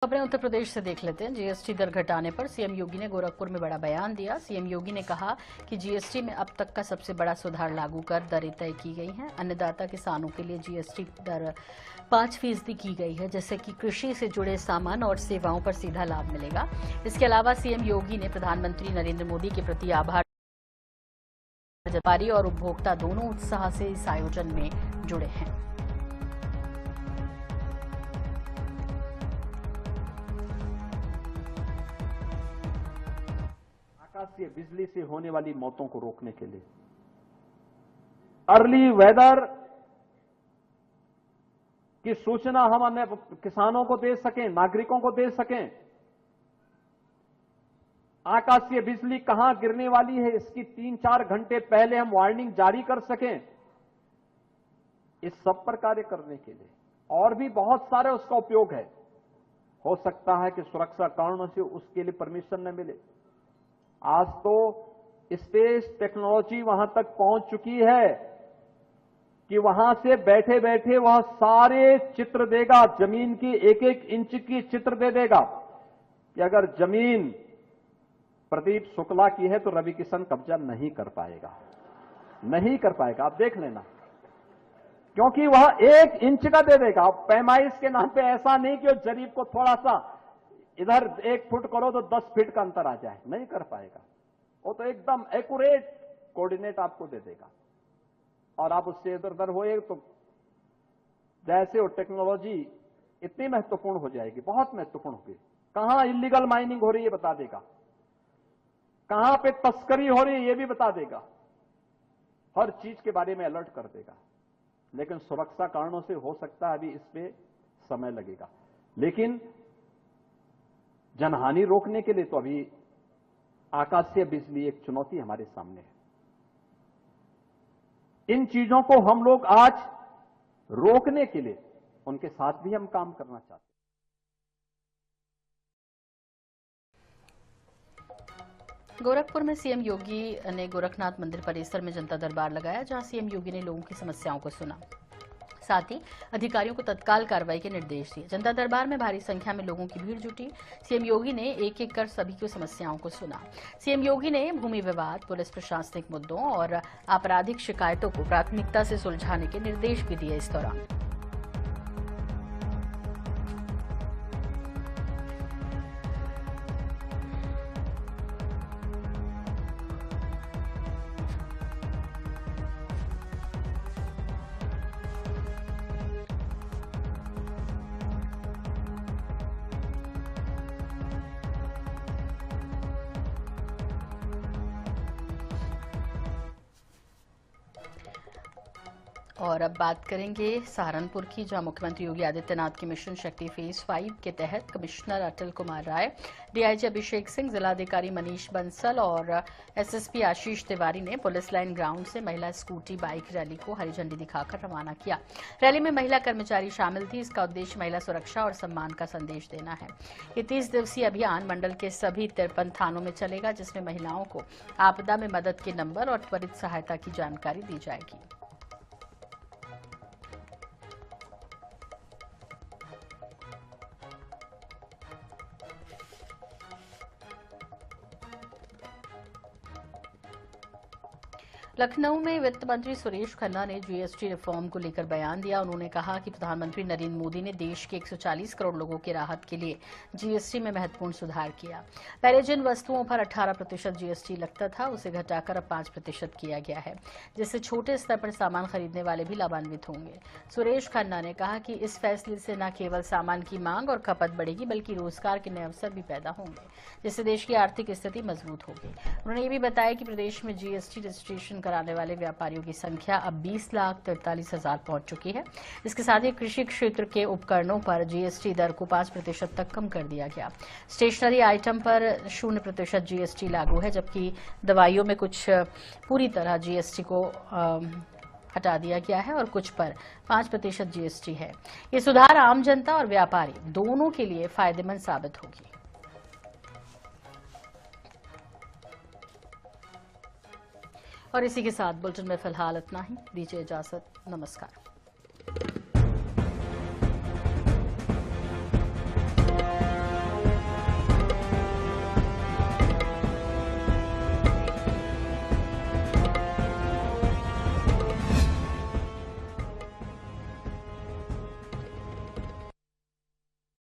खबरें उत्तर प्रदेश से देख लेते हैं। जीएसटी दर घटाने पर सीएम योगी ने गोरखपुर में बड़ा बयान दिया। सीएम योगी ने कहा कि जीएसटी में अब तक का सबसे बड़ा सुधार लागू कर दरें तय की गई हैं। अन्नदाता किसानों के लिए जीएसटी दर 5% की गई है, जिससे कि कृषि से जुड़े सामान और सेवाओं पर सीधा लाभ मिलेगा। इसके अलावा सीएम योगी ने प्रधानमंत्री नरेंद्र मोदी के प्रति आभार व्यापारी और उपभोक्ता दोनों उत्साह से इस आयोजन में जुड़े हैं। आकाशीय बिजली से होने वाली मौतों को रोकने के लिए अर्ली वेदर की सूचना हम अन्य किसानों को दे सकें, नागरिकों को दे सकें। आकाशीय बिजली कहां गिरने वाली है इसकी 3-4 घंटे पहले हम वार्निंग जारी कर सकें। इस सब पर कार्य करने के लिए और भी बहुत सारे उसका उपयोग है। हो सकता है कि सुरक्षा कारणों से उसके लिए परमिशन न मिले। आज तो स्पेस टेक्नोलॉजी वहां तक पहुंच चुकी है कि वहां से बैठे बैठे वह सारे चित्र देगा, जमीन की एक एक इंच की चित्र दे देगा कि अगर जमीन प्रदीप शुक्ला की है तो रवि किशन कब्जा नहीं कर पाएगा, नहीं कर पाएगा। आप देख लेना, क्योंकि वह 1 इंच का दे देगा। पैमाइश के नाम पे ऐसा नहीं कि जरीब को थोड़ा सा इधर 1 फुट करो तो 10 फीट का अंतर आ जाए, नहीं कर पाएगा। वो तो एकदम एक्यूरेट कोऑर्डिनेट आपको दे देगा और आप उससे इधर उधर होए तो जैसे वो टेक्नोलॉजी इतनी महत्वपूर्ण हो जाएगी, बहुत महत्वपूर्ण होगी। कहां इलीगल माइनिंग हो रही है बता देगा, कहां पे तस्करी हो रही है ये भी बता देगा, हर चीज के बारे में अलर्ट कर देगा। लेकिन सुरक्षा कारणों से हो सकता है अभी इस पे समय लगेगा, लेकिन जनहानि रोकने के लिए तो अभी आकाशीय बिजली एक चुनौती हमारे सामने है। इन चीजों को हम लोग आज रोकने के लिए उनके साथ भी हम काम करना चाहते हैं। गोरखपुर में सीएम योगी ने गोरखनाथ मंदिर परिसर में जनता दरबार लगाया, जहां सीएम योगी ने लोगों की समस्याओं को सुना, साथ ही अधिकारियों को तत्काल कार्रवाई के निर्देश दिए। जनता दरबार में भारी संख्या में लोगों की भीड़ जुटी। सीएम योगी ने एक एक कर सभी की समस्याओं को सुना। सीएम योगी ने भूमि विवाद, पुलिस प्रशासनिक मुद्दों और आपराधिक शिकायतों को प्राथमिकता से सुलझाने के निर्देश भी दिए। इस दौरान और अब बात करेंगे सहारनपुर की, जहां मुख्यमंत्री योगी आदित्यनाथ की मिशन शक्ति फेज 5 के तहत कमिश्नर अटल कुमार राय, डीआईजी अभिषेक सिंह, जिलाधिकारी मनीष बंसल और एसएसपी आशीष तिवारी ने पुलिस लाइन ग्राउंड से महिला स्कूटी बाइक रैली को हरी झंडी दिखाकर रवाना किया। रैली में महिला कर्मचारी शामिल थी। इसका उद्देश्य महिला सुरक्षा और सम्मान का संदेश देना है। ये 30 दिवसीय अभियान मंडल के सभी 53 थानों में चलेगा, जिसमें महिलाओं को आपदा में मदद के नंबर और त्वरित सहायता की जानकारी दी जाएगी। लखनऊ में वित्त मंत्री सुरेश खन्ना ने जीएसटी रिफॉर्म को लेकर बयान दिया। उन्होंने कहा कि प्रधानमंत्री नरेंद्र मोदी ने देश के 140 करोड़ लोगों की राहत के लिए जीएसटी में महत्वपूर्ण सुधार किया। पहले जिन वस्तुओं पर 18% जीएसटी लगता था, उसे घटाकर अब 5% किया गया है, जिससे छोटे स्तर पर सामान खरीदने वाले भी लाभान्वित होंगे। सुरेश खन्ना ने कहा कि इस फैसले से न केवल सामान की मांग और खपत बढ़ेगी, बल्कि रोजगार के नए अवसर भी पैदा होंगे, जिससे देश की आर्थिक स्थिति मजबूत होगी। उन्होंने ये भी बताया कि प्रदेश में जीएसटी रजिस्ट्रेशन कराने वाले व्यापारियों की संख्या अब 20,43,000 पहुंच चुकी है। इसके साथ ही कृषि क्षेत्र के उपकरणों पर जीएसटी दर को 5% तक कम कर दिया गया। स्टेशनरी आइटम पर 0% जीएसटी लागू है, जबकि दवाइयों में कुछ पूरी तरह जीएसटी को हटा दिया गया है और कुछ पर 5% जीएसटी है। ये सुधार आम जनता और व्यापारी दोनों के लिए फायदेमंद साबित होगी। और इसी के साथ बुलेटिन में फिलहाल इतना ही। दीजिए इजाजत, नमस्कार।